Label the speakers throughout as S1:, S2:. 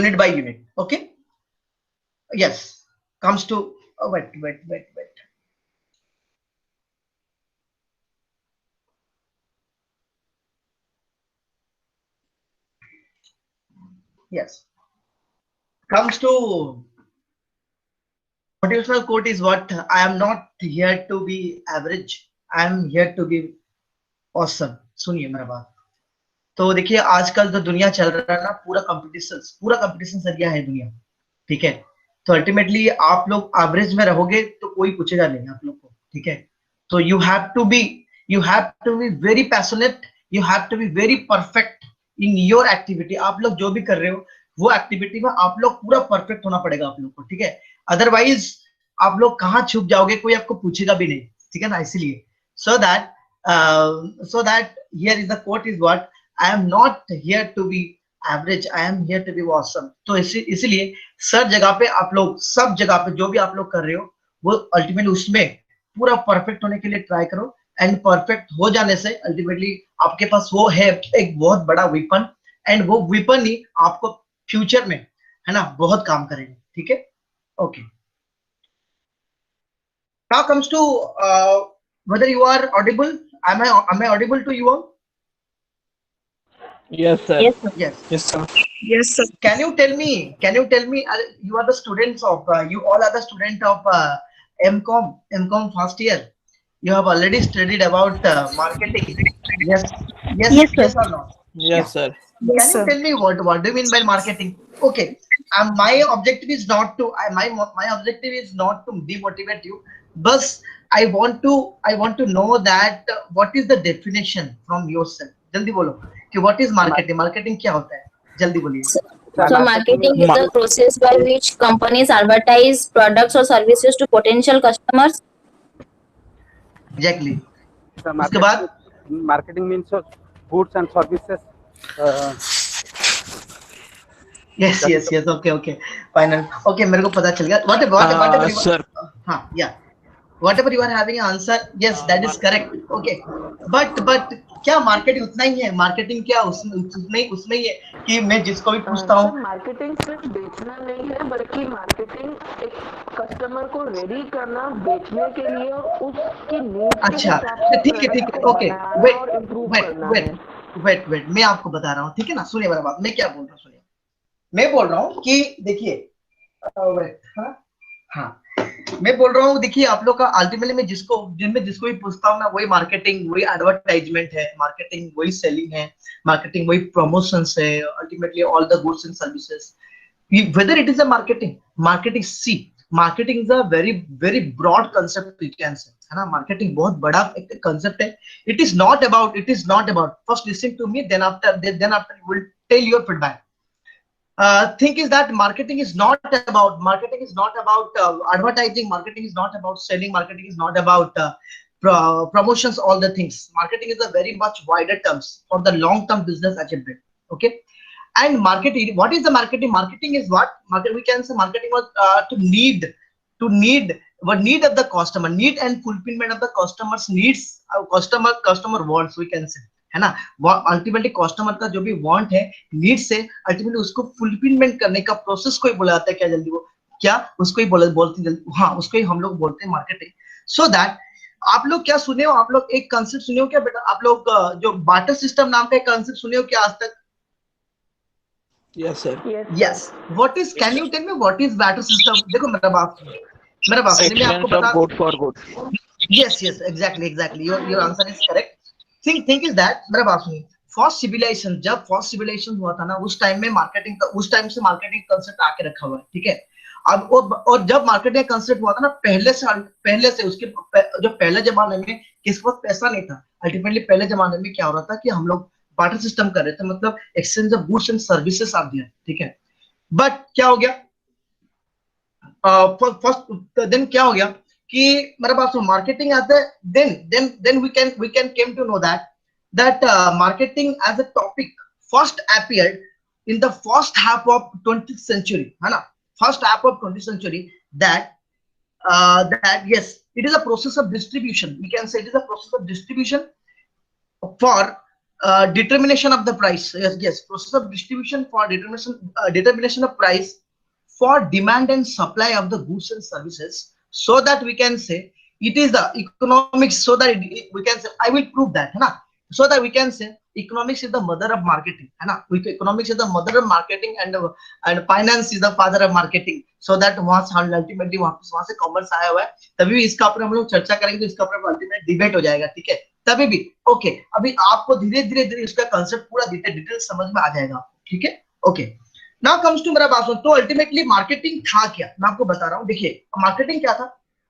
S1: unit by unit. Okay. Yes. Comes to wait. Yes. Comes to motivational quote is what I am not here to be average. I am here to be awesome. सुनिए मेरा बात. तो देखिए आजकल जो दुनिया चल रहा है ना, पूरा कंपटीशन एरिया है दुनिया. ठीक है. तो अल्टीमेटली आप लोग एवरेज में रहोगे तो कोई पूछेगा नहीं आप लोग को. ठीक है. तो you have to be very passionate, you have to be very perfect in your activity. आप लोग जो भी कर रहे हो वो एक्टिविटी में आप लोग पूरा परफेक्ट होना पड़ेगा आप लोग को. ठीक है. अदरवाइज आप लोग कहाँ छुप जाओगे, कोई आपको पूछेगा भी नहीं. ठीक है ना. इसीलिए so that here is the quote is what I am not here to be average, I am here to be awesome. तो इसीलिए सब जगह पे आप लोग, सब जगह पे जो भी आप लोग कर रहे हो वो अल्टीमेटली उसमें पूरा परफेक्ट होने के लिए ट्राई करो. एंड परफेक्ट हो जाने से अल्टीमेटली आपके पास वो है एक बहुत बड़ा वेपन. एंड वो वेपन ही आपको फ्यूचर में है ना बहुत काम करेगा. ठीक है. Okay. Now comes to whether you are audible. Am I audible to you all?
S2: Yes, sir.
S3: Yes, sir.
S1: Yes.
S2: Yes, sir.
S3: Yes, sir.
S1: Can you tell me? You are the students of you all are the student of MCom first year. You have already studied about marketing. Yes.
S3: Yes, sir.
S1: Yes or no? Yeah.
S2: Yes, sir.
S3: Yes,
S1: Can you
S3: sir.
S1: tell me what do you mean by marketing? Okay. My objective is not to my objective is not to demotivate you, but I want to know that what is the definition from yourself. जल्दी बोलो कि what is marketing? Marketing क्या होता है? जल्दी बोलिए.
S3: So, marketing is
S2: Ma-
S3: the process by which companies advertise products or services to potential customers.
S1: Exactly.
S4: The
S1: उसके बाद
S4: marketing means of goods and services.
S1: yes. Okay. Final. Okay, मेरे को पता चल गया. Whatever you
S2: sir.
S1: हाँ, yeah. Whatever you are having an answer, yes, that is correct. Okay, but क्या marketing उतना ही है? मार्केटिंग क्या उसमें ही है कि मैं जिसको भी पूछता हूँ.
S5: मार्केटिंग सिर्फ बेचना नहीं है, बल्कि मार्केटिंग एक कस्टमर को रेडी करना बेचने के लिए और उसकी नीड्स के
S1: अच्छा,
S5: हिसाब से
S1: ठीक है.
S5: प्रोडक्ट को
S1: ओके.
S5: बनाना और इम्प्रूव करना है.
S1: वेट मैं आपको बता रहा हूँ. ठीक है ना. सुनिए मेरा बात. मैं क्या बोल रहा हूँ सुनिए. मैं बोल रहा हूँ कि देखिए हाँ मैं बोल रहा हूँ. देखिए आप लोग का अल्टीमेटली मैं जिसको भी पूछता हूँ ना, वही मार्केटिंग, वही एडवर्टाइजमेंट है. मार्केटिंग वही सेलिंग है. मार्केटिंग वही प्रमोशंस है. Ultimately all the goods and services. whether it is a marketing see, marketing is a very broad concept we can say, है ना. marketing बहुत बड़ा एक concept है. it is not about first listen to me, then after you will tell your feedback. Thing is that marketing is not about advertising. Marketing is not about selling. Marketing is not about promotions, all the things. Marketing is a very much wider terms for the long term business achievement. Okay. And marketing, what is the marketing? Marketing is what we can say. Marketing was to need what need of the customer, need and fulfillment of the customer's needs, customer wants, we can say, है ना. Ultimately customer का जो भी want है, need से ultimately उसको fulfilment करने का प्रोसेस को ही बोला जाता है. क्या जल्दी वो क्या उसको ही बोलते हैं. हाँ, उसको ही हम लोग बोलते हैं मार्केटिंग. सो दैट आप लोग क्या सुने हो? आप लोग एक कंसेप्ट सुने हो क्या बेटा? आप लोग जो बार्टर सिस्टम नाम का एक कंसेप्ट सुने हो क्या आज तक?
S2: Yes, sir.
S1: Yes. What is? Can you tell me what is barter system? देखो मेरा बात सुनिए. मैं आपको
S2: Exchange of
S1: बता.
S2: good for good.
S1: Yes, exactly. Your answer is correct. Think is that मेरा बात सुनिए. जब फर्स्ट सिविलाइजेशन हुआ था ना, उस टाइम से मार्केटिंग कंसेप्ट आके रखा हुआ है. ठीक है. अब और जब मार्केटिंग कंसेप्ट हुआ था ना, पहले से उसके जो पहले जमाने में किस वक्त पैसा नहीं था. अल्टीमेटली पहले जमाने में क्या हो रहा था कि हम लोग बार्टर सिस्टम कर रहे थे, मतलब exchange of goods and services आप दिया. ठीक है. बट क्या हो गया? फर्स्ट देन क्या हो गया कि मेरे पास मार्केटिंग आता है. Then we can came to know that marketing as a topic first appeared in the first half of 20th century, है ना. first half of 20th century, that yes, it is a process of distribution. We can say it is a process of distribution for determination of the price. Yes, process of distribution for determination of price for demand and supply of the goods and services, so that we can say it is the economics, so that we can say, I will prove that, है ना, so that we can say economics is the mother of marketing, है ना, economics is the mother of marketing and finance is the father of marketing, so that वहां से ultimately वहां से commerce आया हुआ है, तभी भी इसका ऊपर हम लोग चर्चा करेंगे, तो इसका ऊपर अल्टीमेट डिबेट हो जाएगा, ठीक है, तभी भी ओके। अभी आपको धीरे धीरे इसका कंसेप्ट पूरा डिटेल समझ में आ जाएगा, ठीक है, ओके। नाउ कम्स टू मेरा बात सुनो, तो अल्टीमेटली मार्केटिंग था क्या, मैं आपको बता रहा हूँ। देखिए मार्केटिंग क्या था,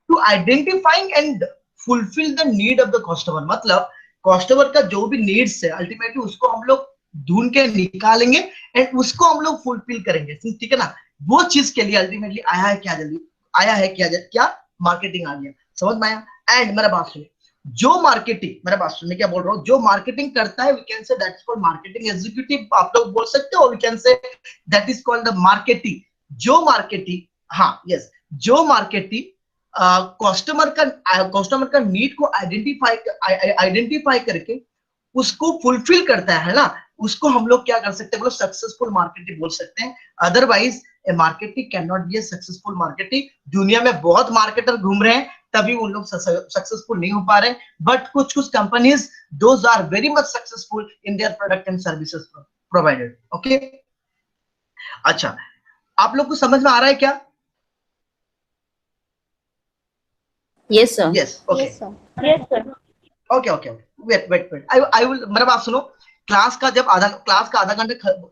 S1: to identifying and fulfil the need of the customer, मतलब कस्टमर का जो भी नीड्स है अल्टीमेटली उसको हम लोग ढूंढ के निकालेंगे एंड उसको हम लोग फुलफिल करेंगे, ठीक है ना, वो चीज के लिए अल्टीमेटली आया है क्या, जल्दी आया है क्या मार्केटिंग आ गया, समझ में आया। एंड मेरा बात सुनिए, जो मार्केटिंग, मेरा बात सुनने क्या बोल रहा हूँ, जो मार्केटिंग करता है we can say that is called marketing executive, आप लोग बोल सकते हो, we can say that is called the marketing. जो मार्केटिंग, हाँ यस, जो मार्केटिंग कस्टमर का नीड को आइडेंटिफाई करके उसको फुलफिल करता है ना, उसको हम लोग क्या कर सकते हैं, बोलो सक्सेसफुल मार्केटिंग बोल सकते हैं। Otherwise A marketing can not be A successful marketing. दुनिया में बहुत मार्केटर घूम रहे हैं, तभी उन लोग सक्सेसफुल नहीं हो पा रहे, बट कुछ companies those are very much successful in their product and services provided, okay. अच्छा, आप लोग को समझ में आ रहा है क्या?
S3: Yes, sir.
S1: Yes, okay,
S3: Yes, sir.
S1: Okay okay, wait I will, मेरा बात सुनो, क्लास का आधा घंटे जब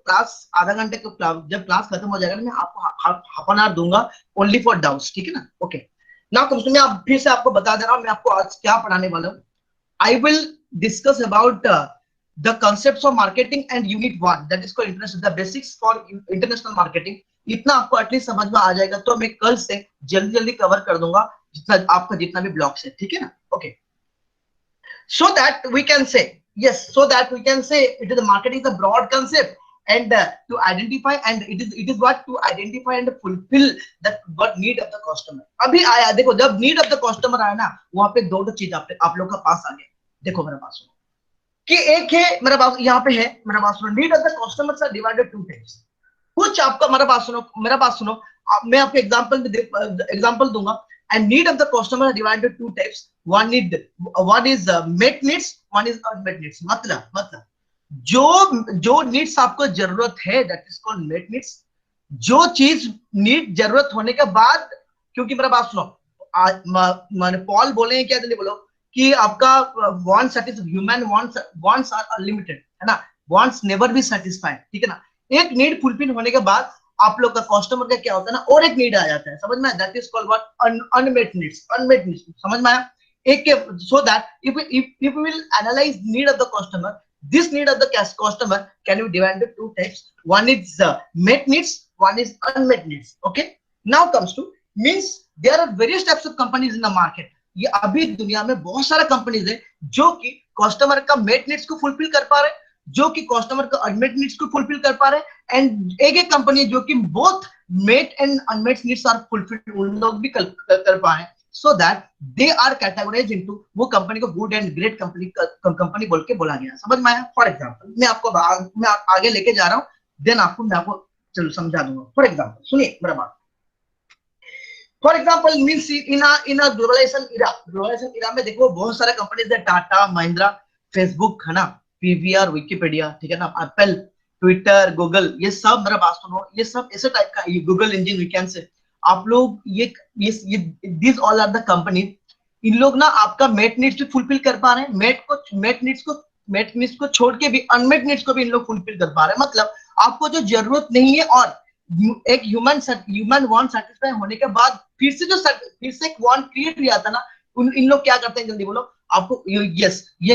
S1: क्लास खत्म हो जाएगा ना, मैं आपको हाफ एन आवर दूंगा ओनली फॉर डाउट्स, ठीक है ना, ओके। नाउ कम्स टू, मैं आप फिर से आपको बता दे रहा हूं मैं आपको आज क्या पढ़ाने वाला हूं। I will discuss about the concepts of marketing and unit 1 that is called international, the basics for international marketing। इतना आपको एटलीस्ट समझ में आ जाएगा, तो मैं कल से जल्दी कवर कर दूंगा जितना भी ब्लॉक्स है, ठीक है ना, okay. So that we can say, yes, so that we can say it is, marketing is a broad concept and to identify, and it is what to identify and fulfill that what need of the customer। अभी आया, देखो जब need of the customer आया ना, वहां पे दो चीज आप लोग का पास आ गया। देखो मेरा बात सुनो, कि एक है मेरा बात यहाँ पे है, मेरा बात सुनो, need of the customers are divided two types. कुछ आपका, मेरा बात सुनो, मैं आपको एग्जांपल दूंगा। And need of the customer are divided into two types. One is met needs, one is unmet needs। मतलब जो needs आपको जरूरत है, that is called met needs। जो चीज नीड जरूरत होने के बाद, क्योंकि मेरा बात सुनो, मैंने पॉल बोले क्या, जल्दी बोलो, कि आपका wants human wants are unlimited, है ना, वांट्स नेवर बी सेटिस्फाइड, ठीक है ना। एक नीड फुलफिल होने के बाद आप लोग का कस्टमर का क्या होता है ना, और एक नीड आ जाता है, समझ में, that is called what, unmet needs, समझ में आया। एक के, so that if we will analyse need of the customer, this need of the customer can be divided into two types। One is met needs, one is unmet needs, okay। Now comes to, means there are various types of companies in the market। ये अभी दुनिया में बहुत सारा companies है जो कि customer का मेट नीड्स को फुलफिल कर पा रहे, जो कि कस्टमर का अनमेट नीड्स को फुलफिल कर पा रहे, एंड एक कंपनी जो कि both met and unmet needs are fulfil, उन लोग भी कर पा रहे हैं, so that they are categorised into, वो कंपनी को गुड एंड ग्रेट कंपनी बोल के बोला गया, समझ में आया। फॉर एग्जांपल मैं आगे लेके जा रहा हूँ, देन आपको चलो समझा दूंगा। फॉर एग्जांपल सुनिए मेरा बात, for example means in a globalization era में देखो बहुत सारे कंपनीज है, टाटा, महिंद्रा, फेसबुक, है ना, पीवीआर, विकिपीडिया, ठीक है ना, एप्पल, ट्विटर, गूगल, ये सब मेरा बात सुनो, ये सब ऐसे टाइप का, ये गूगल इंजन वी कैन से, आप लोग ये this all are the company. इन लोग ना आपका मेट नीड्स भी फुलफिल कर पा रहे हैं, मेट नीड्स को छोड़ के भी अनमेट नीड्स को भी इन लोग फुलफिल कर पा रहे हैं। मतलब आपको जो जरूरत नहीं है, और एक ह्यूमन वांट सेटिस्फाई होने के बाद फिर से एक वांट क्रिएट किया था ना, इन लोग क्या करते हैं, जल्दी बोलो, आपको यस ये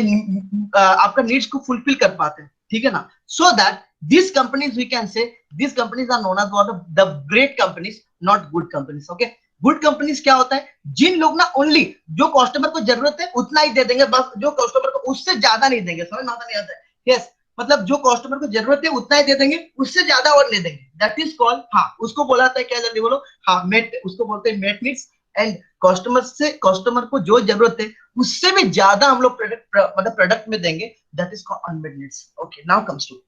S1: आपका नीड्स को फुलफिल कर पाते हैं, ठीक है ना। So that this companies we can say this companies are known as the great companies, not good companies, okay. Good companies क्या होता है, जिन लोग ना ओनली जो कस्टमर को जरूरत है उतना ही दे देंगे, बस जो कस्टमर को उससे ज्यादा नहीं देंगे, समझ में आता नहीं आता है, यस, मतलब जो कस्टमर को जरूरत है उतना ही दे देंगे, उससे ज्यादा और नहीं देंगे, दैट इज कॉल्ड, हाँ उसको बोला था क्या, जल्दी बोलो, हाँ मेट, उसको बोलते हैं मेट नीड्स। एंड कस्टमर से कस्टमर को जो जरूरत है उससे भी ज्यादा हम लोग प्रोडक्ट मतलब प्रोडक्ट में देंगे. That is called unmet needs. Okay, now comes to.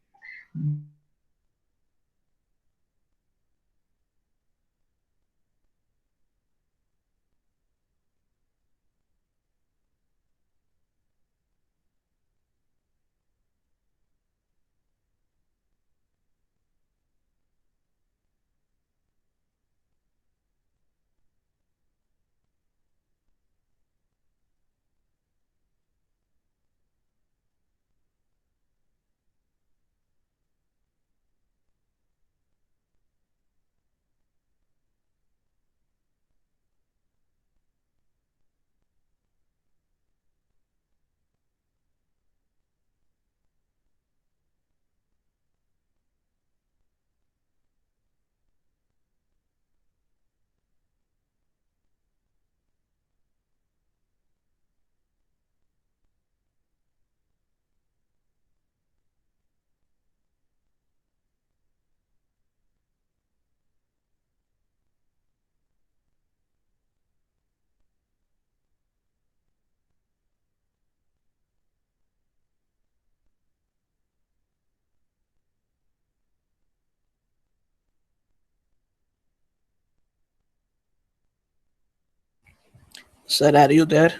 S2: Sir, are you there?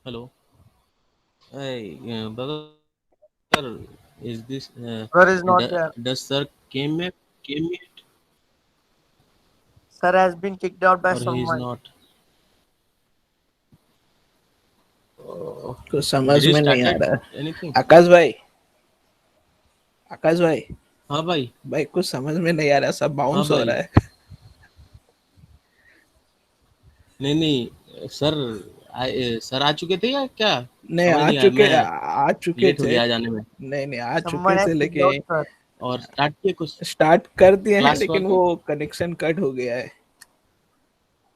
S6: Hello. Hey, brother, is this
S7: Sir is not there.
S6: does sir came yet
S7: Sir has been kicked out by
S6: or he is
S7: someone.
S6: not?
S2: कुछ
S6: Did
S2: समझ
S6: he
S2: में नहीं आ
S6: started
S2: रहा.
S6: anything?
S2: आकाश भाई, आकाश भाई,
S6: हाँ भाई.
S2: भाई कुछ समझ में नहीं आ रहा, सब
S6: हाँ
S2: बाउंस हो रहा
S6: भाई.
S2: है.
S6: नहीं नहीं सर. सर आ चुके थे या क्या?
S2: नहीं,
S6: समझ नहीं आया, मैं
S2: आ चुके
S6: लेट हो
S2: थे.
S6: गया जाने में.
S2: नहीं आ चुके
S7: Someone has
S2: थे,
S7: kicked out
S2: लेकिन
S7: sir.
S6: और स्टार्ट किए कुछ
S2: स्टार्ट कर दिए हैं,
S6: क्लास हुआ
S2: लेकिन
S6: क्या?
S2: वो कनेक्शन कट हो गया है.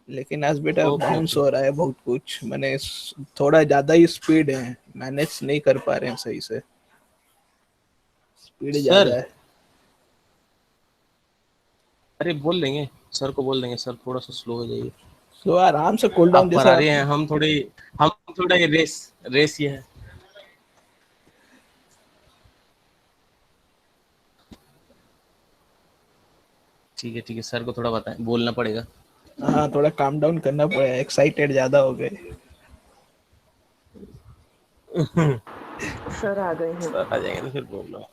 S2: लेकिन आज बेटा
S6: ओके
S2: बाउंस
S6: ओके.
S2: हो रहा है बहुत कुछ, मैंने थोड़ा ज्यादा ही स्पीड है, मैनेज नहीं कर पा रहे हैं सही से, स्पीड ज्यादा
S6: सर,
S2: है.
S6: अरे बोल देंगे, सर को बोल देंगे, सर थोड़ा सा स्लो हो जाइए.
S2: तो आराम से कूल डाउन
S6: आप
S2: जैसा.
S6: फरारी हैं, हम थोड़ा ये रेस रेस ये है. ठीक है, सर को थोड़ा बताएं, बोलना पड़ेगा.
S2: हाँ, थोड़ा काम डाउन करना पड़ेगा, एक्साइटेड ज्यादा हो गए.
S5: सर आ गए हैं.
S6: सर आ जाएंगे तो फिर बोल लो.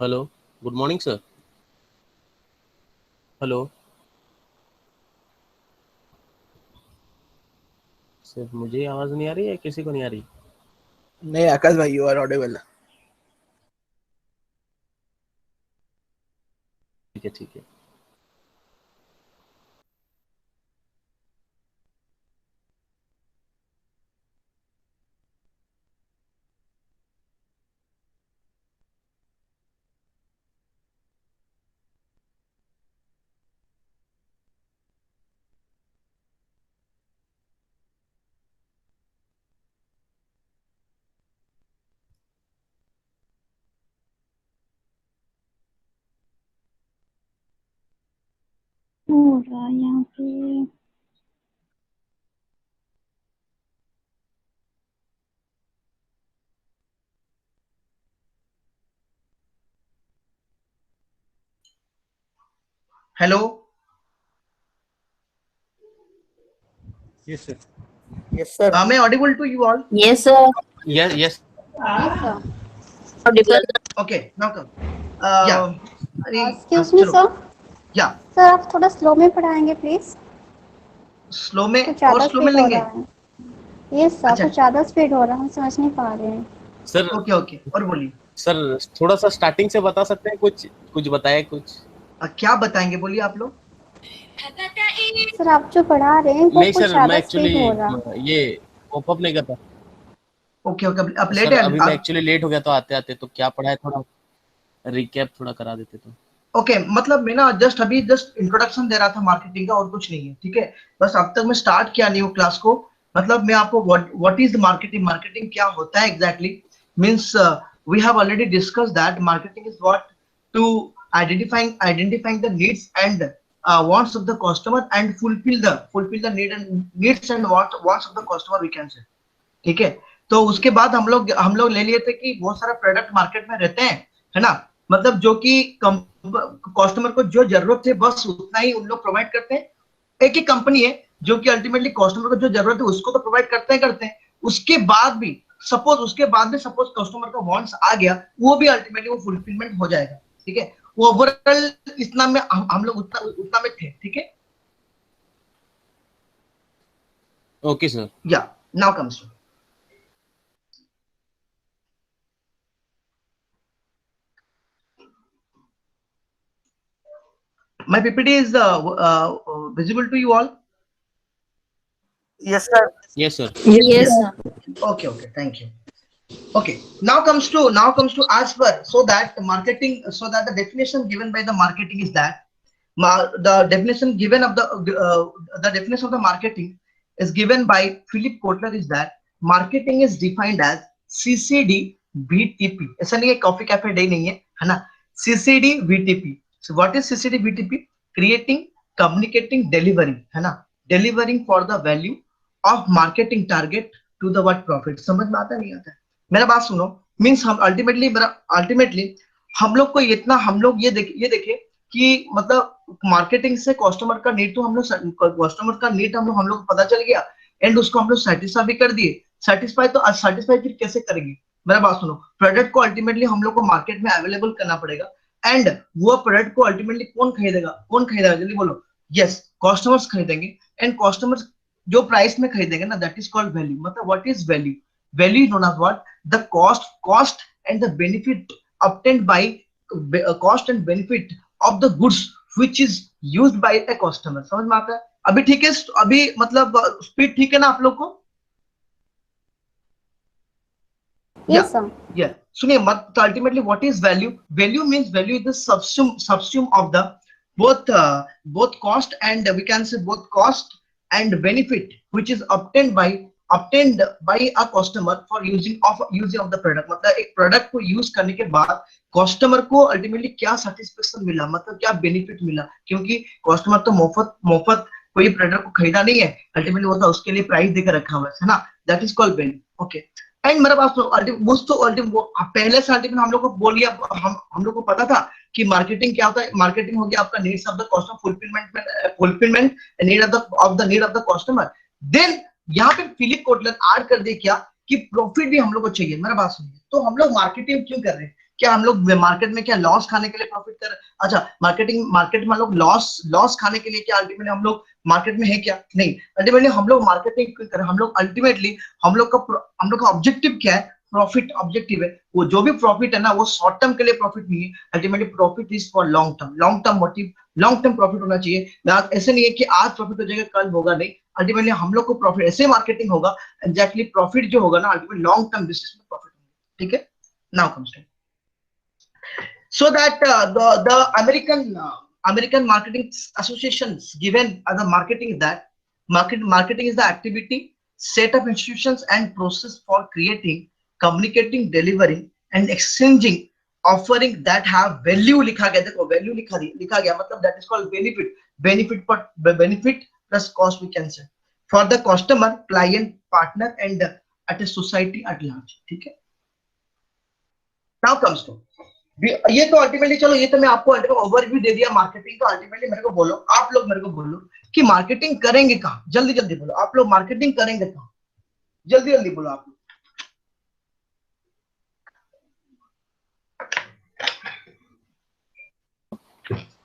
S6: Hello, good morning sir. Hello sir, मुझे आवाज नहीं आ रही है, किसी को नहीं आ रही?
S2: नहीं आकाश भाई, यू आर ऑडिबल.
S6: ठीक है.
S1: Hello,
S7: Yes, sir.
S1: am I audible to you all?
S3: Yes, sir.
S6: Yes, yes.
S8: Yes, sir.
S3: Audible.
S1: Okay, now come. Yeah. अरे
S8: एक्सक्यूज मी
S1: चलो,
S8: सर,
S1: या
S8: सर आप थोड़ा स्लो में पढ़ाएंगे प्लीज,
S1: स्लो में
S8: कुछ
S1: और
S8: ज्यादा
S1: स्लो में
S8: स्पीड हो
S1: लेंगे।
S8: रहा है। यस सर,
S1: अच्छा,
S8: कुछ ज्यादा स्पीड हो रहा है, हम समझ नहीं पा रहे हैं।
S6: सर
S1: ओके ओके, और बोलिए।
S6: सर थोड़ा सा स्टार्टिंग से बता सकते हैं, कुछ कुछ बताए कुछ।
S1: क्या बताएंगे, बोलिए आप लोग।
S8: सर आप जो पढ़ा रहे हैं वो
S6: नहीं
S8: कुछ
S6: सर, मैं
S8: ज्यादा
S6: एक्चुअली
S8: स्पीड हो रहा।
S6: ये पॉपअप नहीं करता
S1: ओके ओके, आप लेट
S6: सर,
S1: है
S6: अभी मैं
S1: आप।
S6: एक्चुअली लेट हो गया, तो आते आते तो क्या पढ़ा है थोड़ा रिकैप थोड़ा करा देते तो।
S1: ओके, मतलब मैं ना जस्ट इंट्रोडक्शन दे रहा था मार्केटिंग का, और कुछ नहीं है, ठीक है। बस अब तक मैं स्टार्ट किया नहीं हूँ क्लास को। मतलब मैं आपको व्हाट इज मार्केटिंग, मार्केटिंग क्या होता है exactly, means we have already discuss that marketing is what to identifying the needs and wants of the customer and fulfill the needs and wants of the customer, we can say, ठीक है। तो उसके बाद हम लोग ले लिए थे कि बहुत सारा प्रोडक्ट मार्केट में रहते हैं, है ना। मतलब जो कि कस्टमर को जो जरूरत है बस उतना ही उन लोग प्रोवाइड करते हैं। एक ही कंपनी है जो कि अल्टीमेटली कस्टमर को जो जरूरत है उसको तो प्रोवाइड करते हैं। उसके बाद भी सपोज कस्टमर का वांट्स आ गया, वो भी अल्टीमेटली वो फुलफिलमेंट हो जाएगा, ठीक है। वो ओवरऑल इतना में हम लोग उतना में थे, ठीक है।
S6: Okay sir.
S1: Yeah now comes to my PPT is visible to you all.
S7: Yes, sir.
S6: Yes sir.
S3: Yes, sir.
S1: Okay, thank you. Okay, now comes to as per, so that the definition given by the marketing is that the definition of the marketing is given by Philip Kotler is that marketing is defined as CCD VTP. ऐसा नहीं है coffee cafe day नहीं है ना। CCD VTP. So what is CCD VTP? Creating, communicating, delivering, है ना। Delivering for the value of marketing target to the what profit. समझ में आता नहीं आता? मेरा बात सुनो, मीन्स हम अल्टीमेटली हम लोग को इतना, हम लोग ये देखे कि मतलब मार्केटिंग से कस्टमर का नीड तो हम लोग को पता चल गया, एंड उसको हम लोग सेटिस्फाई भी कर दिए। सेटिस्फाई फिर कैसे करेंगे, मेरा बात सुनो। प्रोडक्ट को अल्टीमेटली हम लोग को मार्केट में अवेलेबल करना पड़ेगा, एंड वो प्रोडक्ट को अल्टीमेटली कौन खरीदेगा जल्दी बोलो। यस, कस्टमर्स खरीदेंगे, एंड कस्टमर्स जो प्राइस में खरीदेंगे ना, दैट इज कॉल्ड वैल्यू। मतलब what is value? Value known as what? The cost and the benefit obtained by cost and benefit of the goods which is used by a customer. समझ में आता है? अभी ठीक है, अभी मतलब स्पीड ठीक है ना आप लोग को?
S8: Yes sir.
S1: Yeah, सुनिए मत। तो ultimately what is value? Value is the subsume of the both cost and we can say both cost and benefit which is obtained by a customer for using of the product. मतलब एक product को use करने के बाद customer को ultimately क्या satisfaction मिला, मतलब क्या बेनिफिट मिला, क्योंकि कस्टमर तो मुफ्त कोई प्रोडक्ट को खरीदा नहीं है, अल्टीमेटली वो तो उसके लिए प्राइस देकर रखा हुआ है ना। That is called value. Okay, and मेरे पास पहले से अल्टीमेट हम लोग को बोल दिया, हम लोग को पता था कि मार्केटिंग क्या होता है। मार्केटिंग हो गया आपका needs of the customer, fulfilment need of the customer. Then यहाँ पे फिलिप कोटलर ऐड कर दे क्या कि प्रॉफिट भी हम लोग को चाहिए। मेरा बात सुनिए, तो हम लोग मार्केटिंग क्यों कर रहे हैं? क्या हम लोग मार्केट में क्या लॉस खाने के लिए प्रॉफिट कर रहे हैं? अच्छा, मार्केट में हम लोग लॉस खाने के लिए क्या अल्टीमेटली हम लोग मार्केट में है क्या? नहीं, अल्टीमेटली हम लोग मार्केटिंग क्यों कर रहे हैं? हम लोग अल्टीमेटली हम लोग का ऑब्जेक्टिव क्या है? प्रॉफिट ऑब्जेक्टिव है। वो जो भी प्रॉफिट है ना, वो शॉर्ट टर्म के लिए प्रॉफिट नहीं है, ultimately profit is for long term motive, long term profit होना चाहिए। ऐसे नहीं है कि आज प्रॉफिट हो जाएगा कल होगा, नहीं। अल्टीमेटली हम लोग को प्रॉफिट ऐसे मार्केटिंग होगा, एग्जैक्टली प्रॉफिट जो होगा ना अल्टीमेटली लॉन्ग टर्म बेसिस में प्रॉफिट होगा, ठीक है। Now comes to so that the American marketing associations given as a marketing is that marketing is the activity, set of institutions and process for creating, communicating, delivering and exchanging offering that have value। लिखा गया, देखो value लिखा गया, मतलब that is called benefit plus cost, we can say, for the customer, client, partner and at a society at large, ठीक है। now comes to ये तो अल्टीमेटली, चलो ये तो मैं आपको ओवरव्यू दे दिया मार्केटिंग का। अल्टीमेटली मेरे को बोलो, आप लोग मेरे को बोलो कि मार्केटिंग करेंगे कहाँ, जल्दी जल्दी बोलो आप लोग, मार्केटिंग करेंगे कहाँ, जल्दी जल्दी बोलो आप लोग।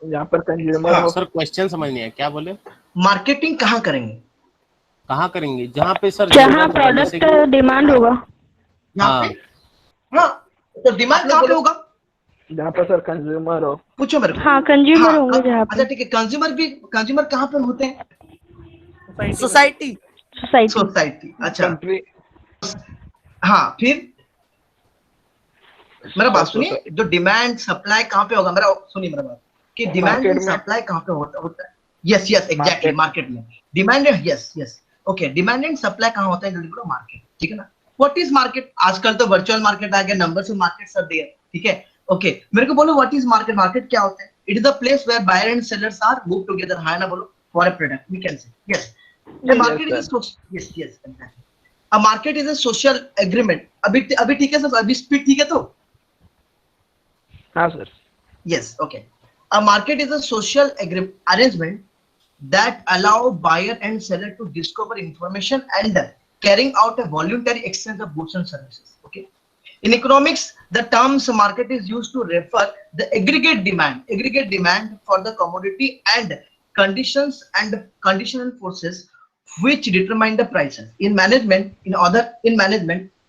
S2: जहाँ पर कंज्यूमर
S1: हाँ।
S2: हो।
S6: सर क्वेश्चन समझ नहीं आया, क्या बोले?
S1: मार्केटिंग कहाँ करेंगे?
S6: कहाँ करेंगे? जहाँ पे सर
S5: जहाँ
S6: जरूरत होगा, जैसे
S5: प्रोडक्ट
S6: कि
S5: डिमांड होगा।
S1: यहाँ पे? हाँ, तो डिमांड कहाँ पे होगा?
S2: जहाँ पर सर कंज्यूमर हो।
S1: पूछो मेरे को।
S5: हाँ, कंज्यूमर
S1: हाँ,
S5: होंगे जहाँ
S1: अच्छा
S5: पे।
S1: ठीक है, कंज्यूमर कहाँ पे होते हैं?
S7: सोसाइटी।
S5: सोसाइटी।
S1: सोसाइटी, अच्छा।
S2: कंट्री।
S1: हाँ, फिर मेरा बात सुनिए, जो डिमांड सप्लाई कहाँ पे होगा, मेरा सुनिए मेरा बात, कि डिमांड एंड सप्लाई कहाँ पे होता है? यस यस एग्जैक्टली, मार्केट में। Demand, yes yes, okay, demand and supply कहाँ होता है? जल्दी बोलो, मार्केट, ठीक है ना। What is market? आजकल तो वर्चुअल मार्केट आ गया, नंबर से मार्केट सब दिया, ठीक है, ओके। मेरे को बोलो व्हाट इज मार्केट? मार्केट क्या होता है? It is the place where buyer and sellers are move together, हाँ ना बोलो, for a product, we can say yes. A market is a yes yes exactly. A market is a social agreement. अभी ठीक है sir, अभी speed ठीक है तो?
S2: हाँ sir.
S1: Yes, okay. A market is a social arrangement that allow buyer and seller to discover information and carrying out a voluntary exchange of goods and services. Okay. In economics, the terms market is used to refer the aggregate demand for the commodity and conditional forces which determine the prices. In management,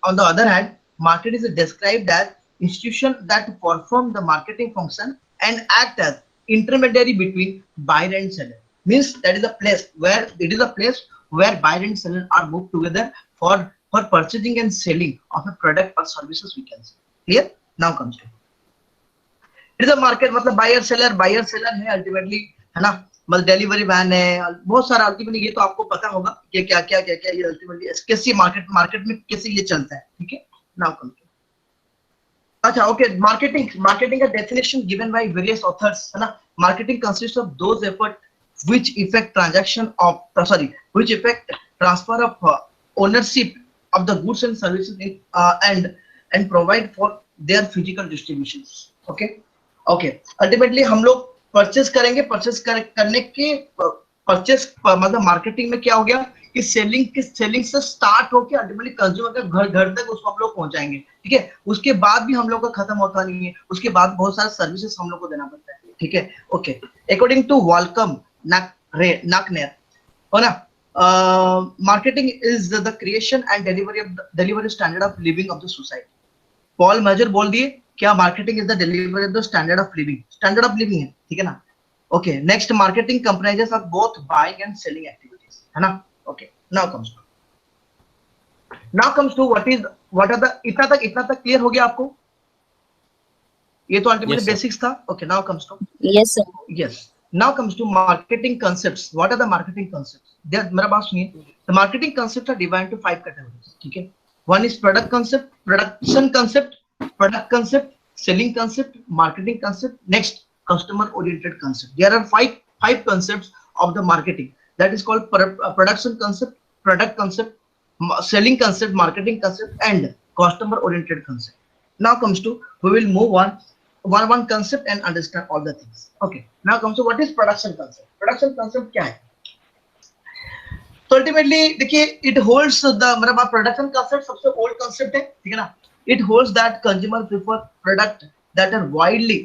S1: on the other hand, market is described as institution that perform the marketing function and act as intermediary between buyer and seller. Means that is a place where buyer and seller are moved together for purchasing and selling of a product or services, we can say. Clear? Now comes to it is a market, मतलब buyer seller है ultimately, है ना, मतलब delivery van है, बहुत सारा ultimately, ये तो आपको पता होगा कि क्या ये अल्टीमेटली कैसे मार्केट में कैसे ये चलता है, ठीक है। नाउ कम टू, अच्छा ओके, मार्केटिंग का definition given by various authors, है ना। Marketing consist of those effort which affect transfer of ownership of the goods and services and provide for their physical distributions. Okay, ultimately हम लोग purchase करेंगे, करने के purchase मतलब marketing में क्या हो गया कि सेलिंग से स्टार्ट होकर अल्टीमेटली कंज्यूमर के घर तक उसको हम लोग पहुंचाएंगे, ठीक है। उसके बाद भी हम लोग का खत्म होता नहीं है, उसके बाद बहुत सारे सर्विसेज हम लोग को देना पड़ता है, ठीक है। ओके, अकॉर्डिंग टू वॉलकम नाकनेर, है ना, marketing is the creation and delivery standard of living of the society. Paul Mazur बोल दिए क्या, marketing is the delivery of the standard of living है, ठीक है ना। Okay, next, marketing comprises of both buying and selling activities, है ना। Okay, now comes to what are the, इतना तक क्लियर हो गया आपको? ये तो अल्टीमेटली बेसिक्स था। Okay, now comes to,
S3: Yes, sir.
S1: yes, now comes to marketing concepts. What are the marketing concepts? मेरा बात सुनिए, the marketing concepts are divided into 5 categories, ठीक है। One is product concept, production concept, product concept, selling concept, marketing concept. Next, customer oriented concept. There are five concepts of the marketing. That is called production concept, product concept, selling concept, marketing concept, and customer oriented concept. Now comes to, we will move on one concept and understand all the things. Okay, now comes to what is production concept. Production concept क्या है? तो ultimately देखिए, it holds the, मेरा बात, production concept सबसे old concept है, ठीक है ना। It holds that consumer prefer product that are widely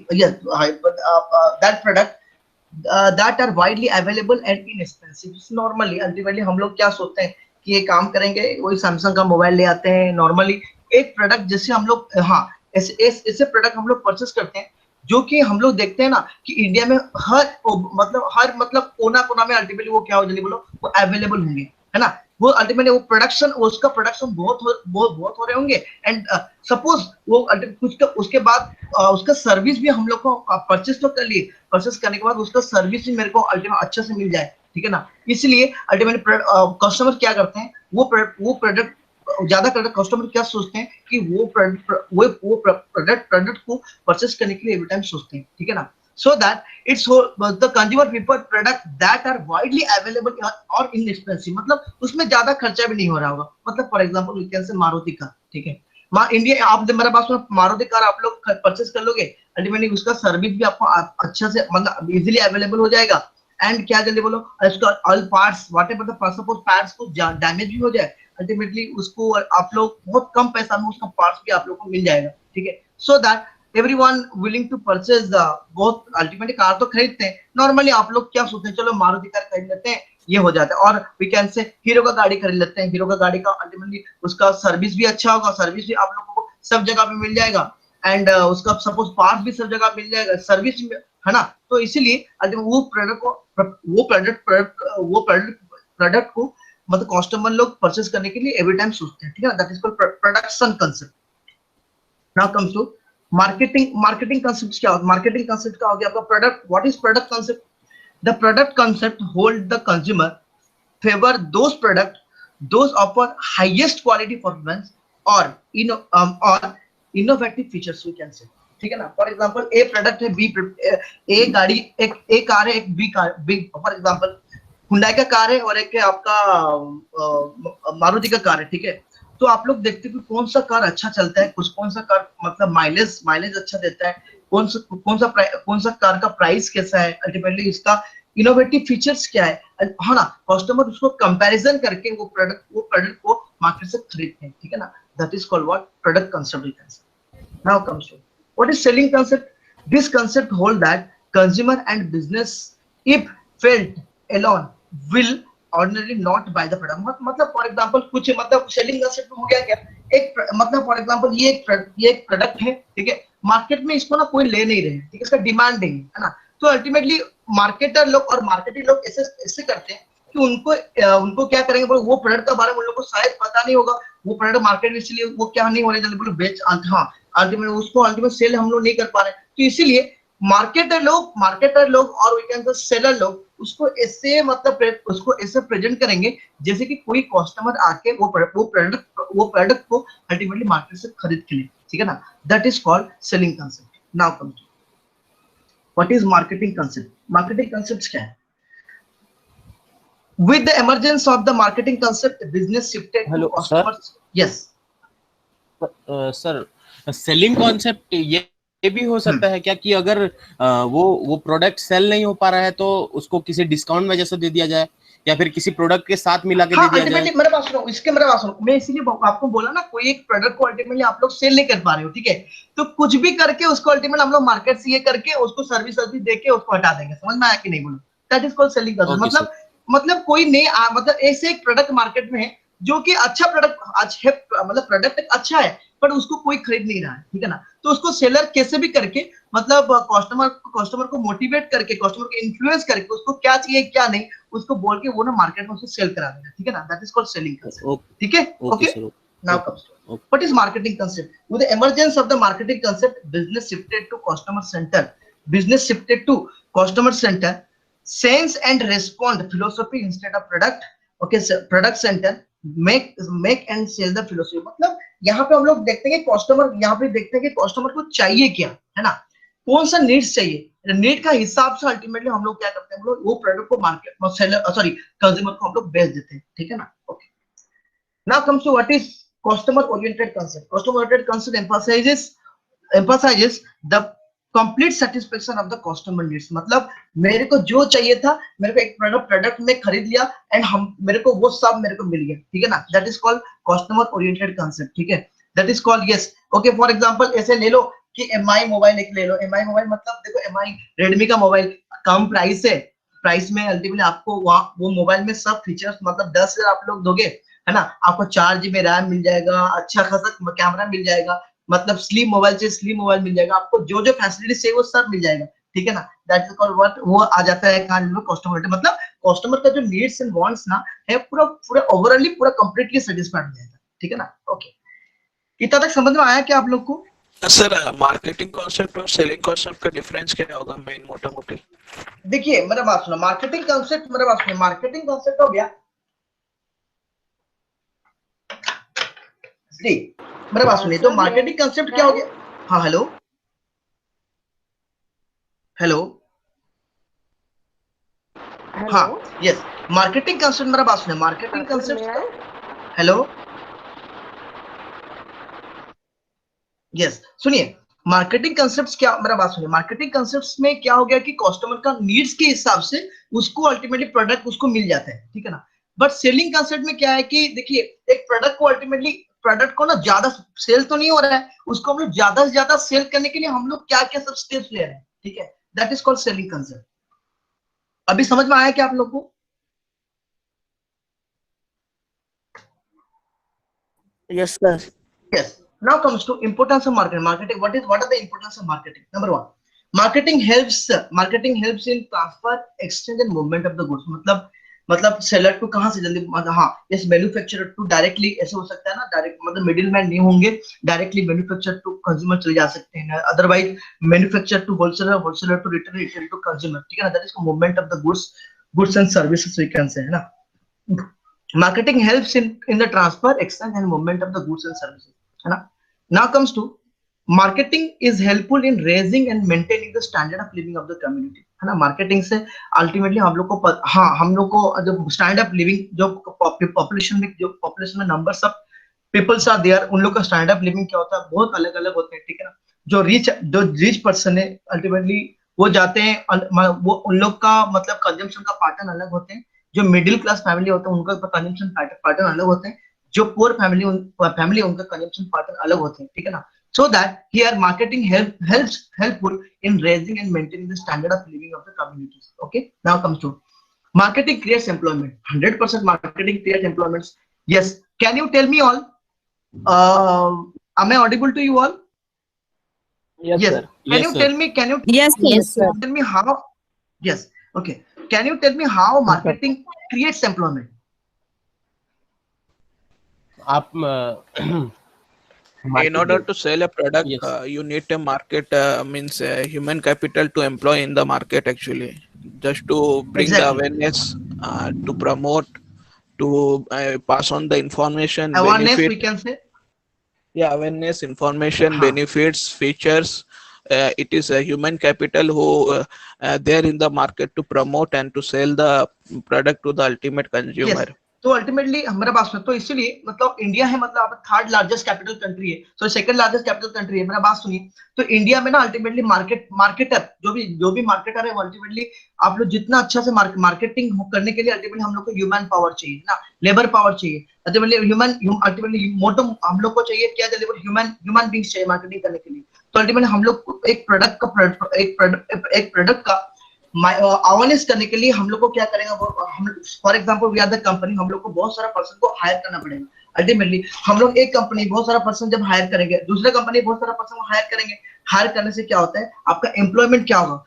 S1: that are widely available and inexpensive. Normally ultimately हम लोग क्या सोचते हैं कि ये काम करेंगे, वही सैमसंग का मोबाइल ले आते हैं। नॉर्मली एक प्रोडक्ट जैसे हम लोग, हाँ, ऐसे प्रोडक्ट हम लोग परचेस करते हैं जो कि हम लोग देखते हैं ना कि इंडिया में हर कोना में अल्टीमेटली वो क्या हो, जल्दी बोलो, वो अवेलेबल होंगे, है ना। वो अल्टीमेटली वो उसका प्रोडक्शन बहुत हो रहे होंगे, एंड सपोज वो कुछ उसके बाद उसका सर्विस भी हम लोग को परचेस तो कर लिए, परचेस करने के बाद उसका सर्विस भी मेरे को अल्टीमेट अच्छे से मिल जाए, ठीक है ना। इसलिए अल्टीमेटली कस्टमर क्या करते हैं, वो प्रोडक्ट ज्यादा कर, कस्टमर क्या सोचते हैं कि वो प्रोडक्ट को परचेस करने के लिए एवरी टाइम सोचते हैं, ठीक है ना। So that it's the consumer prefer product that are widely available और इनएक्सपेंसिव, मतलब उसमें ज्यादा खर्चा भी नहीं हो रहा होगा। मतलब फॉर एग्जांपल वी कैन से मारुति का, ठीक है, इंडिया, आप मेरा बात सुनो, मारुति कार आप लोग परचेस कर लोगे, अल्टीमेटली उसका सर्विस भी आपको अच्छा से मतलब इजीली अवेलेबल हो जाएगा। एंड क्या जल्दी बोलो, इसका all parts what ever the suppose parts को डैमेज भी हो जाए, अल्टीमेटली उसको आप लोग बहुत कम पैसा में उसका पार्ट्स भी आप लोग को मिल जाएगा, ठीक है। So that everyone willing to purchase बहुत अल्टीमेटली कार तो खरीदते हैं, नॉर्मली आप लोग क्या सोचते हैं, चलो मारुति कार खरीद लेते हैं, ये हो जाता है। और वी कैन से हीरो का गाड़ी खरीद लेते हैं, हीरो का गाड़ी का अल्टीमेटली उसका सर्विस भी अच्छा होगा, सर्विस भी आप लोगों को सब जगह पे मिल जाएगा, एंड उसका सपोज पार्ट्स भी सब जगह मिल जाएगा, सर्विस है ना। तो इसीलिए वो प्रोडक्ट को मतलब कस्टमर लोग परचेस करने के लिए एवरी टाइम सोचते हैं, ठीक है ना। That is called production concept. Now comes to marketing concept. क्या होता है मार्केटिंग कांसेप्ट? का हो गया आपका product. What is product concept? The product concept hold the consumer favour those offer highest quality performance or innovative features we can say, ठीक है ना। फॉर एग्जांपल ए प्रोडक्ट है, बी ए गाड़ी, एक ए कार है, एक B car, B for example Hyundai का car है और एक है आपका मारुति का कार है, ठीक है। तो आप लोग देखते हैं कि कौन सा कार अच्छा चलता है, कौन सा कार मतलब माइलेज अच्छा देता है, कौन सा कार का प्राइस कैसा है, अल्टीमेटली इसका इनोवेटिव फीचर्स क्या है, है ना। कस्टमर उसको कंपैरिजन करके वो प्रोडक्ट को मार्केट से खरीदते हैं, ठीक है ना। That is called what product concept. Now comes to what is selling concept. This concept hold that consumer and business if felt alone will ordinary not buy the product. मतलब for example कुछ मतलब selling concept हो गया क्या, एक मतलब for example ये एक प्रोडक्ट है, ठीक है, मार्केट में इसको ना कोई ले नहीं रहे, ठीक है, इसका डिमांड नहीं है ना। तो अल्टीमेटली मार्केटर लोग और मार्केटिंग लोग ऐसे करते हैं कि उनको क्या करेंगे, वो प्रोडक्ट के बारे में उन लोगों को शायद पता नहीं होगा, वो प्रोडक्ट मार्केट में, इसलिए वो क्या नहीं होने जल्दी बोलो बेच, हाँ अल्टीमेट सेल हम लोग नहीं कर पा रहे। तो इसीलिए मार्केटर लोग और वी कैन से सेलर लोग उसको ऐसे मतलब उसको ऐसे प्रेजेंट करेंगे जैसे कि कोई कस्टमर आके वो प्रोडक्ट को अल्टीमेटली मार्केट से खरीद के लिए, ठीक है ना। That is called selling concept. Now come to what is marketing concept. Marketing concept क्या है? With the emergence of the marketing concept, business shifted
S6: Hello,
S1: to customers. Yes.
S6: Sir selling concept ये भी हो सकता है क्या कि अगर वो प्रोडक्ट सेल नहीं हो पा रहा है तो उसको किसी डिस्काउंट में जैसे दे दिया जाए या फिर किसी प्रोडक्ट के साथ मिला के दे दिया जाए?
S1: मेरे पास सुनो, मैं इसीलिए आपको बोला ना, कोई एक प्रोडक्ट को अल्टीमेटली आप लोग सेल नहीं कर पा रहे हो, ठीक है, तो कुछ भी करके उसको अल्टीमेटली हम लोग मार्केट से ये करके उसको सर्विस दे के उसको हटा देंगे। समझ में आया कि नहीं बोलो? That is called selling concept. मतलब कोई नहीं मतलब ऐसे एक प्रोडक्ट मार्केट में है जो कि अच्छा प्रोडक्ट मतलब प्रोडक्ट अच्छा है पर उसको कोई खरीद नहीं रहा है, ठीक है ना। तो उसको सेलर कैसे भी करके मतलब कस्टमर को मोटिवेट करके, कस्टमर को इन्फ्लुएंस करके उसको क्या चाहिए क्या नहीं उसको बोल के वो ना मार्केट में उसको सेल करा देगा, ठीक है ना। That is called selling concept, ठीक है। Okay, now comes what is marketing concept. With the emergence of the marketing concept, business shifted to customer centre sense and respond philosophy instead of product. Okay, so product center make and sell the philosophy। मतलब यहाँ पे हम लोग देखते हैं कि customer को चाहिए क्या, है ना, कौन सा नीड्स चाहिए, नीड का हिसाब से अल्टीमेटली हम लोग क्या करते हैं, हम लोग वो प्रोडक्ट को मार्केट कंज्यूमर को हम लोग बेच देते हैं, ठीक है ना। Okay, now comes to what is customer oriented concept. Customer oriented concept emphasizes the complete satisfaction of the customer needs. मतलब मेरे को जो चाहिए था, मेरे को एक प्रोडक्ट में खरीद लिया एंड मेरे को वो सब मेरे को मिल गया, ठीक है ना। That is called customer oriented concept, ठीक है। That is called yes. Okay, for example ऐसे ले लो कि एमआई मोबाइल एक ले लो। एमआई मोबाइल मतलब देखो, एमआई रेडमी का मोबाइल कम प्राइस है, प्राइस में अल्टीमेटली आपको वो मोबाइल में सब फीचर्स मतलब 10,000 आप लोग दोगे, है ना, आपको 4 GB रैम मिल जाएगा, अच्छा खासा कैमरा मिल जाएगा, मतलब स्लिम मोबाइल से स्लिम मोबाइल मिल जाएगा, आपको जो जो फैसिलिटी चाहिए वो सब मिल जाएगा, ठीक है ना। दैट इज कॉल्ड व्हाट, वो आ जाता है कस्टमर। मतलब कस्टमर का जो नीड्स एंड वांट्स ना है पूरा ओवरऑली पूरा कंप्लीटली सेटिस्फाइड हो जाएगा, ठीक है ना। ओके, इतना तक समझ में आया क्या आप लोग को?
S2: सर मार्केटिंग कॉन्सेप्ट और सेलिंग कॉन्सेप्ट का डिफरेंस क्या होगा मेन मोटा मोटी?
S1: देखिए मेरा बात सुनो, मार्केटिंग कॉन्सेप्ट हो गया, मेरा बात सुनिए, तो मार्केटिंग कंसेप्ट क्या हो गया। हाँ हेलो हाँ यस, मार्केटिंग कंसेप्ट, मेरा बात सुनिए, मार्केटिंग कंसेप्ट हेलो यस सुनिए, मार्केटिंग कंसेप्ट्स क्या, मेरा बात सुनिए, मार्केटिंग कंसेप्ट्स में क्या हो गया कि कस्टमर का नीड्स के हिसाब से उसको अल्टीमेटली प्रोडक्ट उसको मिल जाता है, ठीक है ना। बट सेलिंग कंसेप्ट में क्या है कि देखिए, एक प्रोडक्ट को अल्टीमेटली प्रोडक्ट को ना ज्यादा सेल तो नहीं हो रहा है, उसको हम लोग ज्यादा से ज्यादा सेल करने के लिए हम लोग क्या क्या सब स्टेप्स ले रहे हैं, ठीक है, that is called selling concept. अभी समझ में आया क्या आप लोग को?
S7: Yes, sir.
S1: Yes. Now comes to importance of marketing. Marketing. What are the importance of marketing? Number one, marketing helps in transfer, exchange and movement of the goods. मतलब seller to कहां से जल्दी, हाँ यस, मैन्युफैक्चरर टू डायरेक्टली, ऐसे हो सकता है ना, डायरेक्ट मतलब मिडिल मैन नहीं होंगे, डायरेक्टली मैन्युफैक्चरर टू कंज्यूमर चले जा सकते हैं, otherwise manufacturer to wholesaler, wholesaler to retailer, retailer to consumer, ठीक है ना, that is movement of the goods and services we can say, है ना। Marketing helps in the transfer, exchange and movement of the goods and services, है ना। Now comes to marketing is helpful in raising and maintaining the standard of living of the community, है ना। Marketing से ultimately हम लोग को हाँ, हम लोग को जो स्टैंडर्ड ऑफ लिविंग, जो पॉपुलेशन में numbers of peoples are there, उन लोग का स्टैंडर्ड ऑफ लिविंग क्या होता है, बहुत अलग अलग होते हैं, ठीक है ना। जो रिच पर्सन है अल्टीमेटली वो जाते हैं, वो उन लोग का मतलब कंजम्पशन का पैटर्न अलग होते हैं। जो मिडिल क्लास फैमिली होता है उनका कंजम्पशन पैटर्न अलग होते हैं, जो पुअर फैमिली उनका कंजम्पशन पैटर्न अलग होते हैं, ठीक है ना। So that here marketing helpful in raising and maintaining the standard of living of the communities. Okay, now comes to marketing creates employment. 100% marketing creates employments. Yes, can you tell me all? Am I audible to you all?
S2: Yes, sir.
S1: Can you tell me? Can you
S3: Yes, sir.
S1: tell me how? Yes. Okay. Can you tell me how marketing creates employment?
S6: आप
S2: In order to sell a product,
S6: Yes.
S2: you need a market, means human capital to employ in the market actually, just to bring the
S1: Exactly.
S2: awareness, to promote, to pass on the information,
S1: Awareness, we
S2: benefit,
S1: can say.
S2: yeah, awareness, information,
S1: Huh.
S2: benefits, features. It is a human capital who there in the market to promote and to sell the product to the ultimate consumer.
S1: Yes. तो ultimately हमारा बात सुनो, तो इसीलिए मतलब India है, मतलब third largest capital country है, so second largest capital country है, मेरा बात सुनिए। तो इंडिया में ना अल्टीमेटली मार्केटर जो भी मार्केटर है वो अल्टीमेटली आप लोग जितना अच्छा से मार्केटिंग करने के लिए अल्टीमेटली हम लोग को ह्यूमन पावर चाहिए ना, लेबर पावर चाहिए, अल्टीमेटली मोटो हम लोग को चाहिए क्या, ह्यूमन बींग्स चाहिए मार्केटिंग करने के लिए। तो अल्टीमेटली हम लोग को एक प्रोडक्ट का अवेयरनेस करने के लिए हम लोग को क्या करेंगे, वो हम for example we are the company, हम लोग को बहुत सारा पर्सन को हायर करना पड़ेगा। अल्टीमेटली हम लोग एक कंपनी बहुत सारा पर्सन जब हायर करेंगे, दूसरे कंपनी बहुत सारा पर्सन को हायर करेंगे, हायर करने से क्या होता है, आपका एम्प्लॉयमेंट क्या होगा,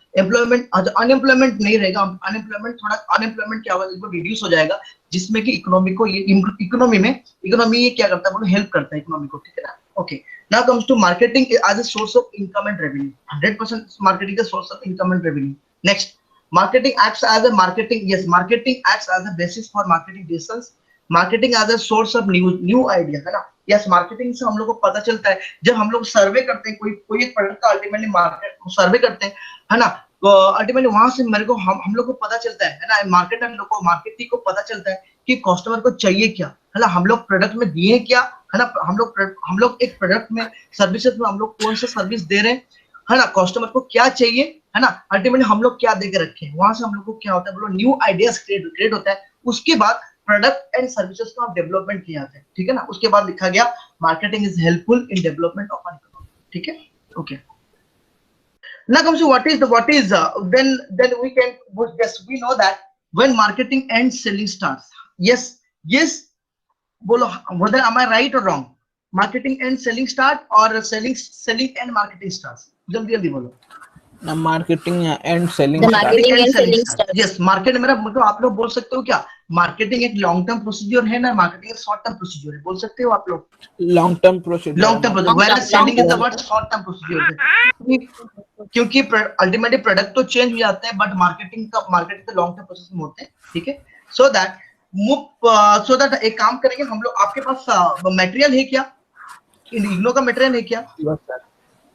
S1: अनएम्प्लॉयमेंट नहीं रहेगा, अनएम्प्लॉयमेंट क्या होगा, वो रिड्यूस हो जाएगा, जिसमें कि इकोनॉमी ये क्या करता है, वो हेल्प करता है इकोनॉमी को, ठीक है ना। Okay, now comes to marketing as a source of income and revenue. 100% marketing is a source of income and revenue. Next, marketing acts as a basis for marketing decisions. Marketing as a source of new idea, है ना। Yes, marketing से हम लोग को पता चलता है, जब हम लोग सर्वे करते हैं कोई एक प्रोडक्ट का अल्टीमेटली मार्केट सर्वे करते हैं, है ना, तो अल्टीमेटली वहां से मेरे को हम लोग को पता चलता है ना, मार्केटिंग को पता चलता है कि कस्टमर को चाहिए क्या, है ना, हम लोग प्रोडक्ट में दिए क्या, है ना, हम लोग एक प्रोडक्ट में सर्विसेज में हम लोग कौन सा सर्विस दे रहे हैं, है ना, कस्टमर को क्या चाहिए, है ना, अल्टीमेटली हम लोग क्या देकर रखे हैं, वहां से हम लोग को क्या होता है, बोलो न्यू आइडियाज क्रिएट होता है। उसके बाद प्रोडक्ट एंड सर्विसेज का डेवलपमेंट किया जाता है, ठीक है ना। उसके बाद लिखा गया marketing is helpful in development of an economy, ठीक है। Okay, now comes to what is then we can, yes, we know that when marketing and selling starts, yes bolo, whether am I right or wrong, marketing and selling start or selling and marketing starts, jaldi bolo।
S2: Marketing and selling
S3: The
S2: start.
S3: marketing and selling starts.
S1: yes, market मेरा मतलब आप लोग बोल सकते हो क्या, marketing एक long term procedure है ना, मार्केटिंग एक शॉर्ट टर्म प्रोसीजर है, बोल सकते हो आप लोग।
S2: long term procedure.
S1: whereas selling is the word short term procedure, क्योंकि अल्टीमेटली प्रोडक्ट तो चेंज हो जाते हैं, बट मार्केटिंग तो लॉन्ग टर्म प्रोसेस में होते हैं, ठीक है। सो दैट एक काम करेंगे हम लोग, आपके पास मटेरियल है क्या, इग्नो का मटेरियल है क्या?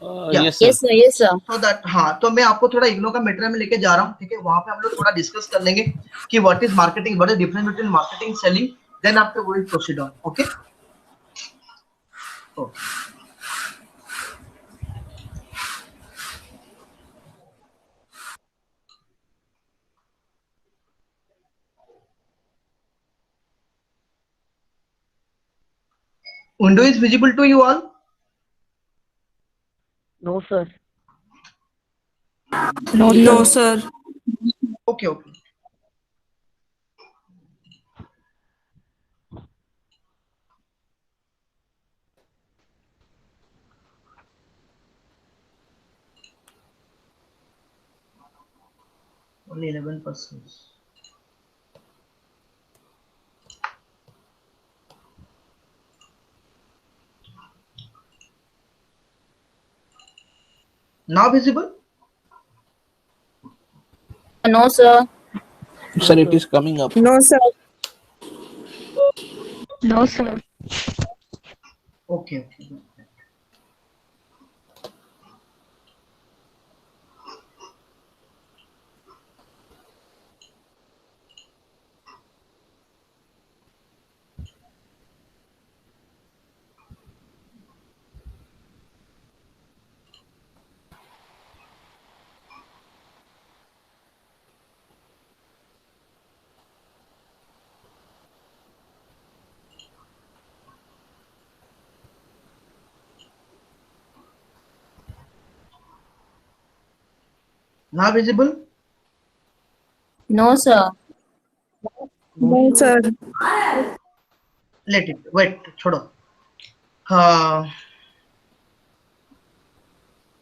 S6: yes
S3: Yes, sir.
S1: So that, हाँ, तो मैं आपको थोड़ा इग्नो का मटेरियल में लेके जा रहा हूँ, ठीक है, वहां पे हम लोग थोड़ा डिस्कस कर लेंगे कि what is marketing, what is difference between marketing selling, then after we will proceed on. Okay, Window is visible to you all?
S7: No, sir.
S9: No, sir.
S1: Okay, okay. Only 11%. Now visible?
S3: No, sir.
S2: Sir, it is coming up.
S9: No, sir.
S8: No, sir.
S1: Okay, okay. Now visible?
S3: No, sir.
S9: No, sir.
S1: Let it. Wait, छोड़ो. हाँ.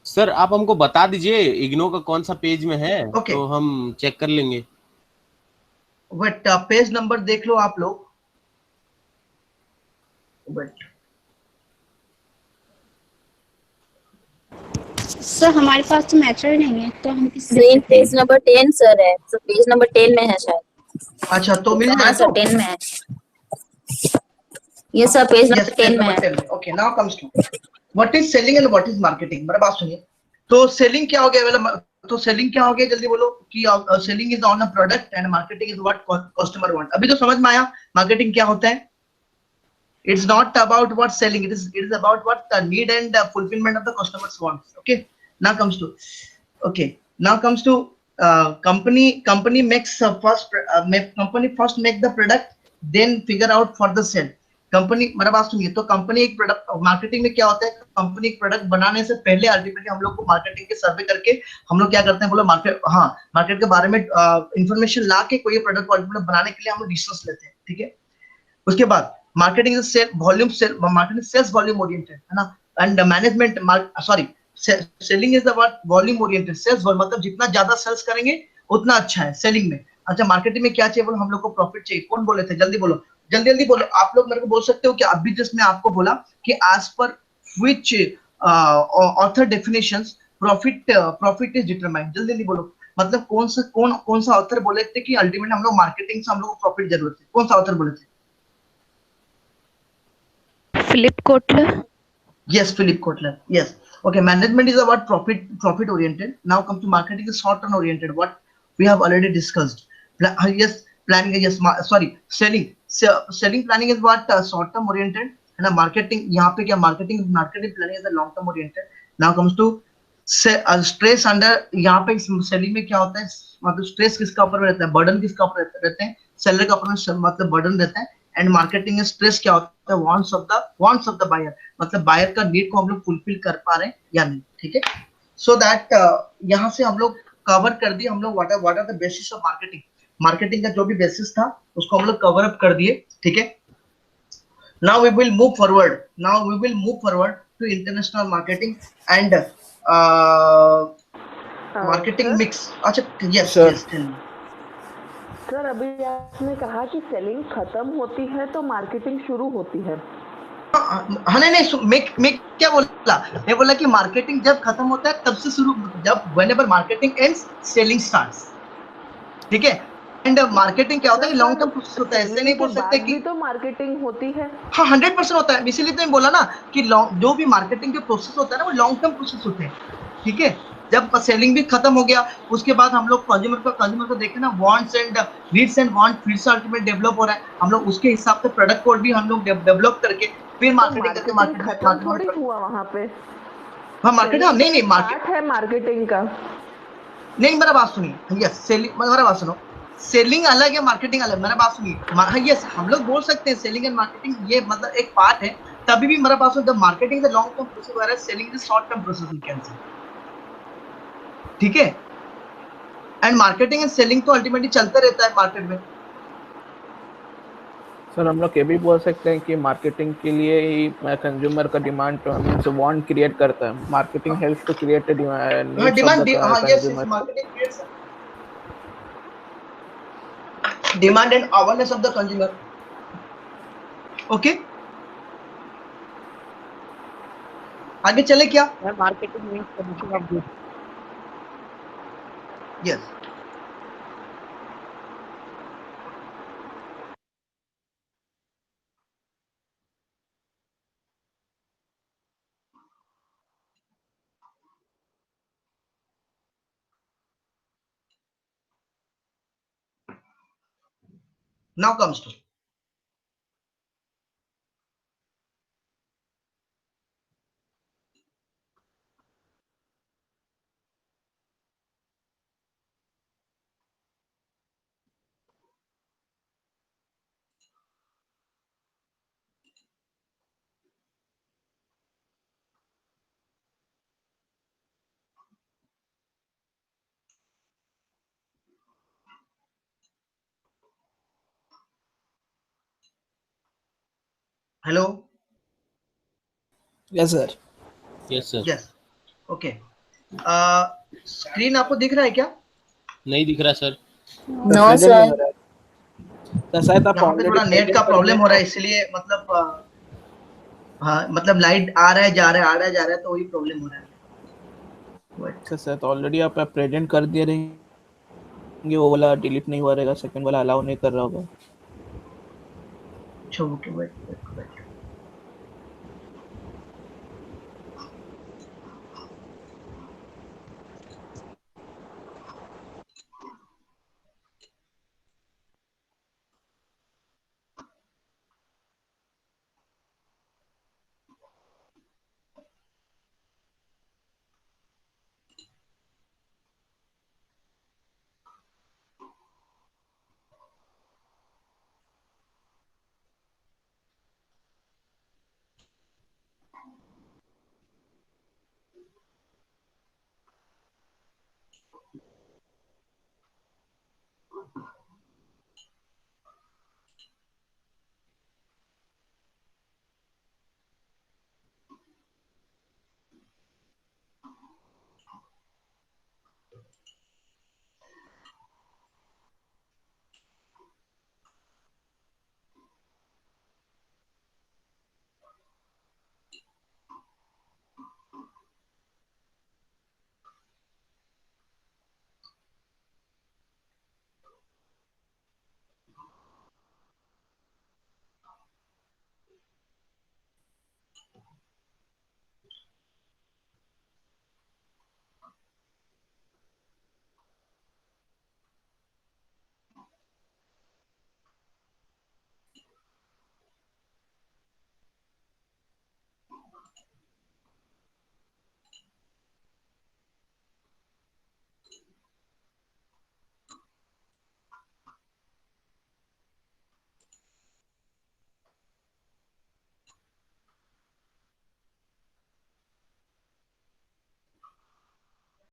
S6: Sir आप हमको बता दीजिए इग्नो का कौन सा page में है
S1: Okay.
S6: तो हम चेक कर लेंगे।
S1: Wait, पेज नंबर देख लो आप लोग. Wait.
S8: सर हमारे पास तो मैटर नहीं है तो हम किससे
S3: Same पेज नंबर 10 सर है। तो पेज नंबर 10 में है शायद।
S1: अच्छा तो मिल
S3: हाँ
S1: जाए
S3: सर
S1: तो?
S3: 10 में है। ये sir page
S1: Yes,
S3: number
S1: page
S3: 10 में
S1: number
S3: है।
S1: 10. Okay, now comes to what is selling and what is marketing. मेरा बात सुनिए. तो selling क्या हो गया? मतलब तो selling क्या हो गया? जल्दी बोलो कि selling is on a product and marketing is what customer want. अभी तो समझ में आया marketing क्या होता है? It's not about what selling. It is about what the need and fulfillment of the customers wants. Okay. Now comes to company makes company first make the product then figure out for the sale. Company मेरा बात सुनिए तो company एक product marketing में क्या होता है company एक प्रोडक्ट बनाने से पहले अल्टीमेटली हम लोग को मार्केटिंग के सर्वे करके हम लोग क्या करते हैं बोलो मार्केट के बारे में इंफॉर्मेशन ला के कोई प्रोडक्ट बनाने के लिए हम लोग डिसीजंस लेते हैं ठीक है उसके बाद marketing is sale volume sale marketing sales volume oriented है ना and management sorry selling is the volume oriented sales मतलब जितना ज्यादा सेल्स करेंगे उतना अच्छा है सेलिंग में अच्छा मार्केटिंग में क्या चाहिए बोलो हम लोग को प्रॉफिट चाहिए कौन बोले थे जल्दी बोलो जल्दी बोलो आप लोग मेरे को बोल सकते हो कि अभी जस्ट मैं आपको बोला कि as per which author definitions profit is determined जल्दी बोलो मतलब कौन सा ऑथर बोले थे कि अल्टीमेटली हम लोग मार्केटिंग से हम लोग को प्रॉफिट जरूरत है कौन सा ऑथर बोले थे
S8: Philip Kotler
S1: Yes, Philip Kotler. Yes. Okay. Management is about profit oriented. Now come to marketing is short term oriented. What we have already discussed. Yes, planning. Yes, sorry. Selling planning is what short term oriented. And marketing. यहाँ पे क्या marketing planning is the long term oriented. Now comes to stress under. यहाँ पे selling में क्या होता है मतलब stress किसका ऊपर रहता है burden किसका ऊपर रहते हैं seller का ऊपर मतलब burden रहता है एंड मार्केटिंग में स्ट्रेस क्या होता है वांट्स ऑफ द बायर मतलब बायर का नीड को हम लोग फुलफिल कर पा रहे हैं या नहीं ठीक है सो दैट यहाँ से हम लोग कवर कर दिए हम लोग what are the basis of marketing का जो भी बेसिस था उसको हम लोग कवर अप कर दिए ठीक है now we will move forward to international marketing and marketing mix अच्छा यस यस
S5: सर अभी आपने कहा कि सेलिंग खत्म होती है तो मार्केटिंग शुरू होती है
S1: हाँ नहीं मैं क्या बोला मैं बोला कि मार्केटिंग जब खत्म होता है तब से शुरू जब whenever marketing ends selling starts ठीक है एंड मार्केटिंग क्या होता है लॉन्ग टर्म प्रोसेस होता है ऐसे नहीं बोल सकते कि
S5: तो मार्केटिंग होती है
S1: हाँ 100% होता है इसीलिए तो मैं बोला ना कि जो भी मार्केटिंग के प्रोसेस होता है ना वो लॉन्ग टर्म प्रोसेस होते हैं ठीक है जब सेलिंग भी खत्म हो गया उसके बाद हम लोग कंज्यूमर को देखे ना wants and needs and want फिर से अल्टीमेट डेवलप हो रहा है हम लोग उसके हिसाब से प्रोडक्ट कोड भी हम लोग डेवलप करके फिर मार्केटिंग करके मार्केट
S5: हुआ वहां पे
S1: हाँ मार्केट नहीं
S5: मार्केट है मार्केटिंग का
S1: नहीं मेरा बात सुनिए यस सेलिंग मेरा बात सुनो सेलिंग अलग है मार्केटिंग अलग मेरा बात सुनिए यस हम लोग बोल सकते हैं सेलिंग एंड मार्केटिंग ये मतलब एक पार्ट है तभी भी मेरे पास the marketing the long term process where selling the short term process we can say, ठीक है। एंड मार्केटिंग एंड सेलिंग तो अल्टीमेटली चलता रहता है मार्केट में।
S2: सर हम लोग ये भी बोल सकते हैं कि मार्केटिंग के लिए ही कंज्यूमर का डिमांड मींस वांट क्रिएट करता है, marketing helps to create a needs of
S1: demand,
S2: the
S1: हाँ yes,
S2: consumer.
S1: Marketing creates demand and awareness of the consumer. Okay, आगे चले क्या?
S7: Marketing means promotion of goods.
S1: Yes, now comes to hello,
S2: yes sir.
S6: Yes sir.
S1: Yes, okay. Screen आपको दिख रहा है क्या?
S6: नहीं दिख रहा सर।
S3: No, sir.
S2: तो शायद आप
S1: यहाँ पे थोड़ा नेट का प्रॉब्लम हो रहा है, इसलिए मतलब हाँ, मतलब लाइट आ रहा है जा रहा है, आ रहा है जा रहा है, तो वही प्रॉब्लम हो रहा है।
S2: सर तो ऑलरेडी आप प्रेजेंट कर दिए रहेंगे, वो वाला डिलीट नहीं हुआ रहेगा, सेकंड वाला अलाउ नहीं कर रहा होगा।
S1: अच्छा, ओके, वेट वेट वेट।